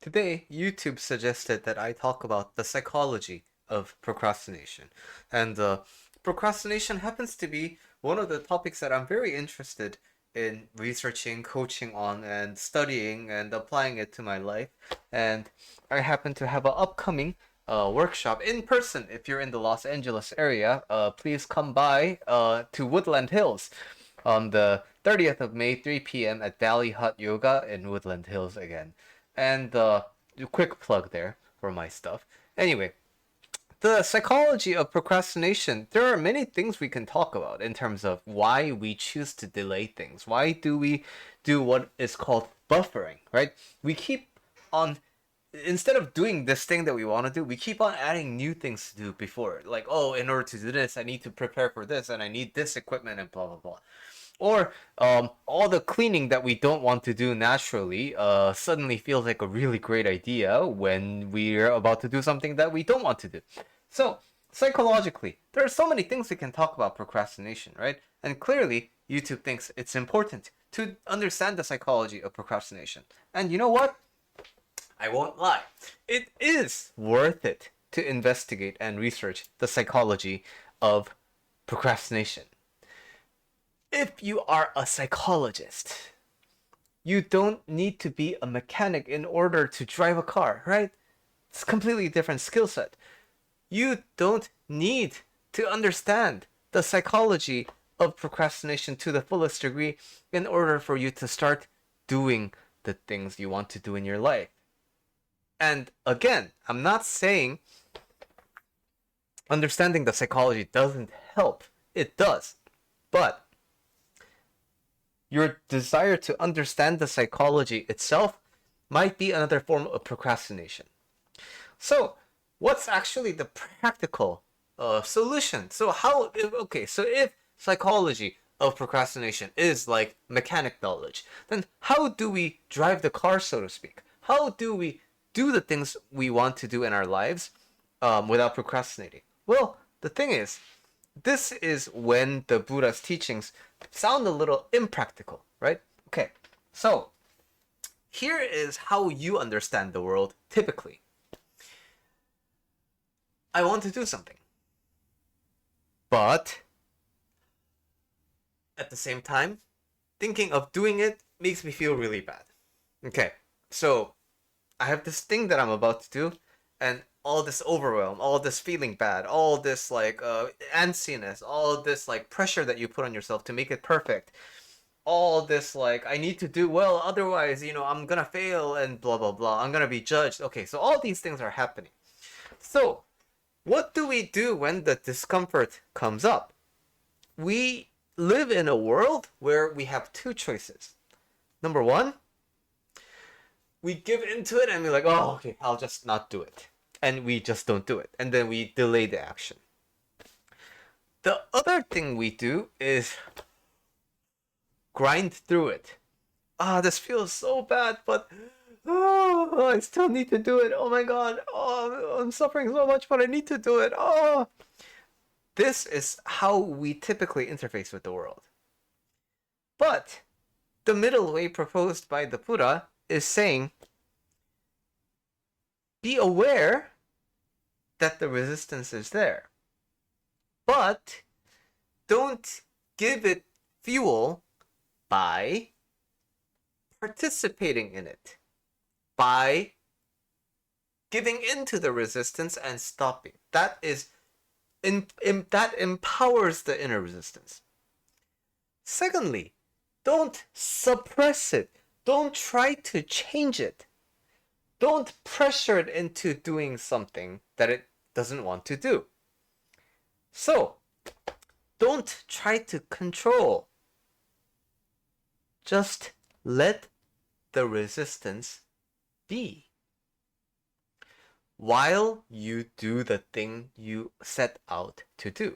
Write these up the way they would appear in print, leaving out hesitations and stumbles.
Today, YouTube suggested that I talk about the psychology of procrastination. And procrastination happens to be one of the topics that I'm very interested in researching, coaching on, and studying and applying it to my life. And I happen to have an upcoming workshop in person. If you're in the Los Angeles area, please come by to Woodland Hills on the 30th of May, 3 p.m. at Valley Hut Yoga in Woodland Hills again. And quick plug there for my stuff. Anyway, the psychology of procrastination, there are many things we can talk about in terms of why we choose to delay things. Why do we do what is called buffering, right? We keep on, instead of doing this thing that we want to do, we keep on adding new things to do before. Like, oh, in order to do this, I need to prepare for this and I need this equipment and blah, blah, blah. Or all the cleaning that we don't want to do naturally suddenly feels like a really great idea when we're about to do something that we don't want to do. So, psychologically, there are so many things we can talk about procrastination, right? And clearly, YouTube thinks it's important to understand the psychology of procrastination. And you know what? I won't lie. It is worth it to investigate and research the psychology of procrastination. If you are a psychologist, you don't need to be a mechanic in order to drive a car, right? It's a completely different skill set. You don't need to understand the psychology of procrastination to the fullest degree in order for you to start doing the things you want to do in your life. And again, I'm not saying understanding the psychology doesn't help. It does. But your desire to understand the psychology itself might be another form of procrastination. So, what's actually the practical solution? So if psychology of procrastination is like mechanic knowledge, then how do we drive the car, so to speak? How do we do the things we want to do in our lives without procrastinating? Well, the thing is, this is when the Buddha's teachings sound a little impractical, right? Okay, so here is how you understand the world typically. I want to do something, but at the same time, thinking of doing it makes me feel really bad. Okay, so I have this thing that I'm about to do, and all this overwhelm, all this feeling bad, all this like antsiness, all this like pressure that you put on yourself to make it perfect, all this like I need to do well, otherwise I'm gonna fail and blah blah blah. I'm gonna be judged. Okay, so all these things are happening. So what do we do when the discomfort comes up? We live in a world where we have two choices. Number one, we give into it and we're like, oh, okay, I'll just not do it. And we just don't do it. And then we delay the action. The other thing we do is grind through it. This feels so bad, but I still need to do it. Oh my god. Oh, I'm suffering so much, but I need to do it. Oh. This is how we typically interface with the world. But the middle way proposed by the Buddha is saying, be aware that the resistance is there, but don't give it fuel by participating in it, by giving into the resistance and stopping. That empowers the inner resistance. Secondly, don't suppress it. Don't try to change it. Don't pressure it into doing something that it doesn't want to do. So, don't try to control. Just let the resistance be while you do the thing you set out to do.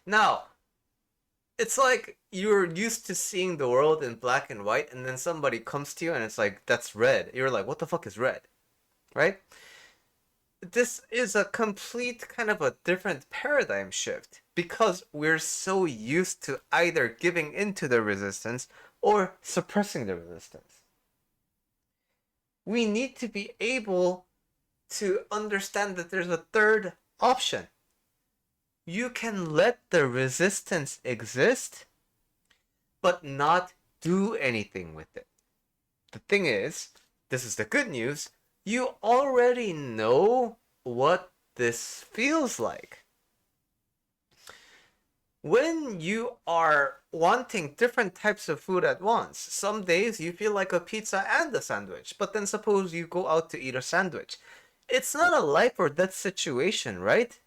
Now, it's like you're used to seeing the world in black and white, and then somebody comes to you and it's like, that's red. You're like, what the fuck is red? Right? This is a complete kind of a different paradigm shift because we're so used to either giving into the resistance or suppressing the resistance. we need to be able to understand that there's a third option. You can let the resistance exist, but not do anything with it. The thing is, this is the good news, you already know what this feels like. When you are wanting different types of food at once, some days you feel like a pizza and a sandwich, but then suppose you go out to eat a sandwich. It's not a life or death situation, right?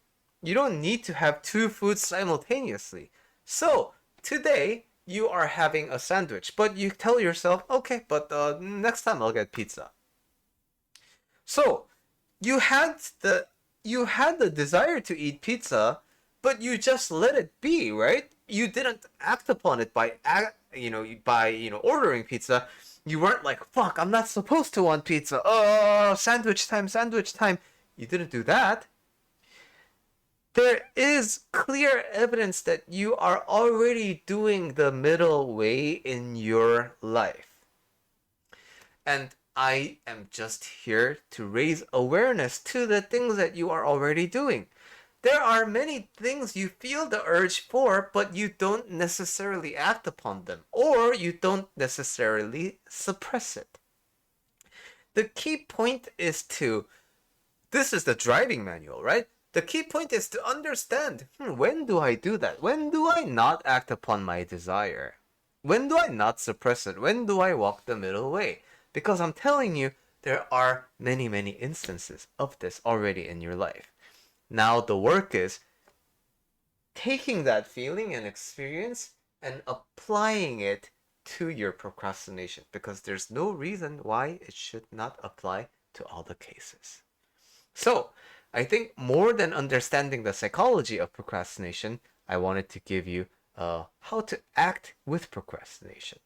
You don't need to have two foods simultaneously. So, today you are having a sandwich, but you tell yourself, okay, but next time I'll get pizza. So, you had the you had the desire to eat pizza, but you just let it be, right? You didn't act upon it by ordering pizza. You weren't like, fuck, I'm not supposed to want pizza. Oh, sandwich time, sandwich time. You didn't do that. There is clear evidence that you are already doing the middle way in your life. And I am just here to raise awareness to the things that you are already doing. There are many things you feel the urge for, but you don't necessarily act upon them, or you don't necessarily suppress it. The key point is this is the driving manual, right? The key point is to understand, when do I do that? When do I not act upon my desire? When do I not suppress it? When do I walk the middle way? Because I'm telling you, there are many, many instances of this already in your life. Now the work is taking that feeling and experience and applying it to your procrastination, because there's no reason why it should not apply to all the cases. So, I think more than understanding the psychology of procrastination, I wanted to give you how to act with procrastination.